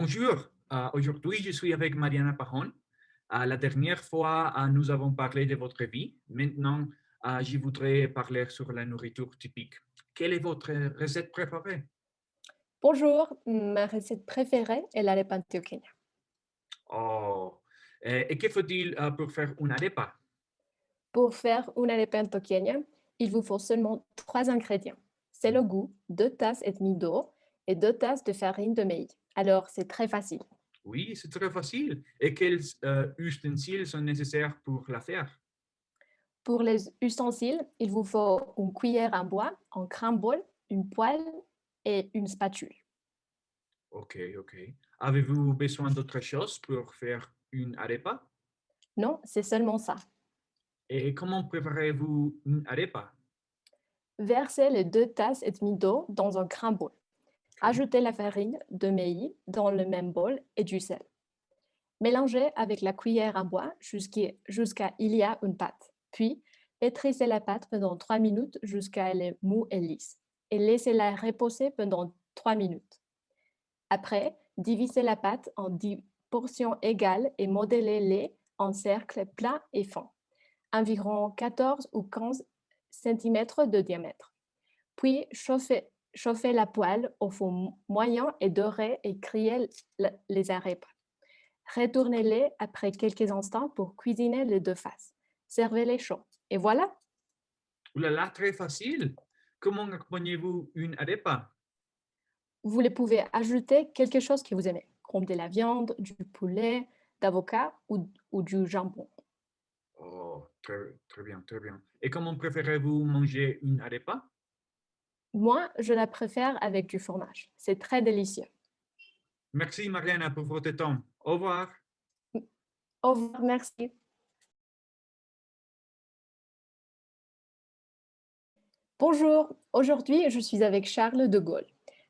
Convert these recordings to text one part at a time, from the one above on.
Bonjour, aujourd'hui je suis avec Mariana Pajon. La dernière fois, nous avons parlé de votre vie. Maintenant, je voudrais parler sur la nourriture typique. Quelle est votre recette préférée? Bonjour, ma recette préférée est l'arepa antioqueña. Oh, et que faut-il pour faire une arepa? Pour faire une arepa antioqueña, il vous faut seulement 3 ingrédients. C'est le goût, 2 tasses et demie d'eau et 2 tasses de farine de maïs. Alors, c'est très facile. Oui, c'est très facile. Et quels ustensiles sont nécessaires pour la faire? Pour les ustensiles, il vous faut une cuillère en bois, un grand bol, une poêle et une spatule. Ok, ok. Avez-vous besoin d'autre chose pour faire une arepa? Non, c'est seulement ça. Et comment préparez-vous une arepa? Versez les 2 tasses et demie d'eau dans un grand bol. Ok. Ajoutez la farine de maïs dans le même bol et du sel. Mélangez avec la cuillère en bois jusqu'à il y a une pâte. Puis, pétrissez la pâte pendant 3 minutes jusqu'à elle est mou et lisse. Et laissez-la reposer pendant 3 minutes. Après, divisez la pâte en 10 portions égales et modelez-les en cercles plats et fins, environ 14 ou 15 cm de diamètre. Puis, chauffez la poêle au fond moyen et doré et criez les arepas. Retournez-les après quelques instants pour cuisiner les deux faces. Servez-les chauds. Et voilà, Ouh là là, très facile. Comment accompagnez-vous une arepa? vous les pouvez ajouter quelque chose que vous aimez, comme de la viande, du poulet, d'avocat ou du jambon. Oh, très, très bien, très bien. Et comment préférez-vous manger une arepa? Moi, je la préfère avec du fromage. C'est très délicieux. Merci Mariana pour votre temps. Au revoir. Au revoir, merci. Bonjour, aujourd'hui je suis avec Charles de Gaulle.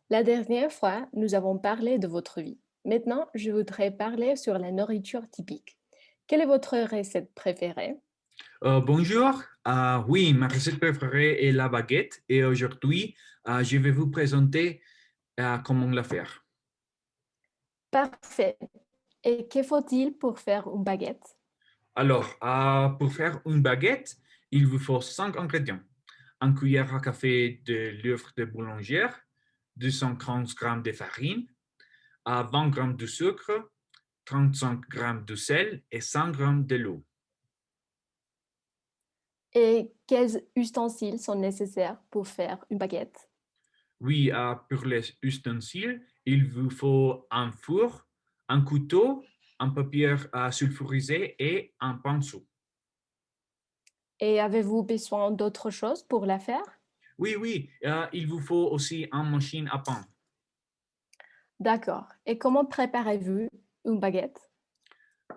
La dernière fois, nous avons parlé de votre vie. Maintenant, je voudrais parler sur la nourriture typique. Quelle est votre recette préférée? Bonjour. Oui, ma recette préférée est la baguette et aujourd'hui, je vais vous présenter comment la faire. Parfait. Et que faut-il pour faire une baguette? Alors, pour faire une baguette, il vous faut 5 ingrédients. Une cuillère à café de l'œuf de boulangère, 230 grammes de farine, 20 grammes de sucre, 35 grammes de sel et 100 grammes de l'eau. Et quels ustensiles sont nécessaires pour faire une baguette? Oui, pour les ustensiles, il vous faut un four, un couteau, un papier sulfurisé et un pinceau. Et avez-vous besoin d'autre chose pour la faire? Oui, oui, il vous faut aussi une machine à pain. D'accord. Et comment préparez-vous une baguette?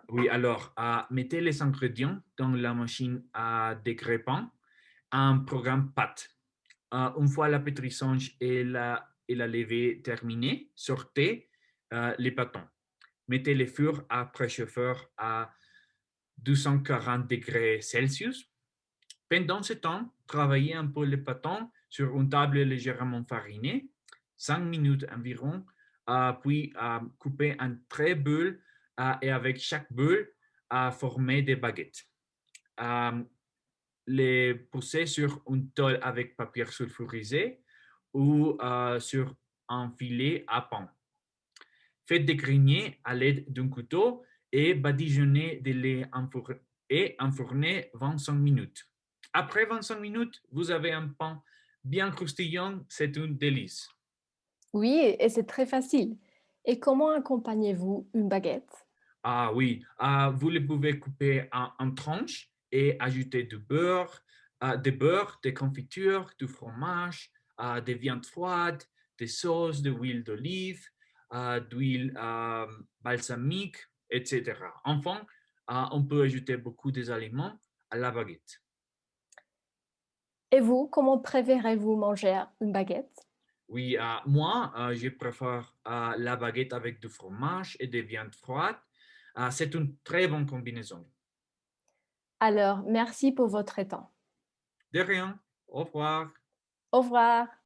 Oui, alors, mettez les ingrédients dans la machine à dégrépant, un programme pâte. Une fois la pétrissage et la levée terminée, sortez les pâtons. Mettez les fours à préchauffeur à 240 degrés Celsius. Pendant ce temps, travaillez un peu les pâtons sur une table légèrement farinée, 5 minutes environ, puis coupez en très bulles et avec chaque bulle, former des baguettes. Euh, les pousser sur une tôle avec papier sulfurisé ou sur un filet à pain. Faites dégriner à l'aide d'un couteau et badigeonnez de lait et enfournez 25 minutes. Après 25 minutes, vous avez un pain bien croustillant, c'est une délice. Oui, et c'est très facile. Et comment accompagnez-vous une baguette? Ah oui, vous les pouvez couper en tranches et ajouter du beurre, des confitures, du fromage, des viandes froides, des sauces, de l'huile d'olive, d'huile balsamique, etc. Enfin, on peut ajouter beaucoup des aliments à la baguette. Et vous, comment préférez-vous manger une baguette? Oui, moi, je préfère la baguette avec du fromage et des viandes froides. C'est une très bonne combinaison. Alors, merci pour votre temps. De rien. Au revoir. Au revoir.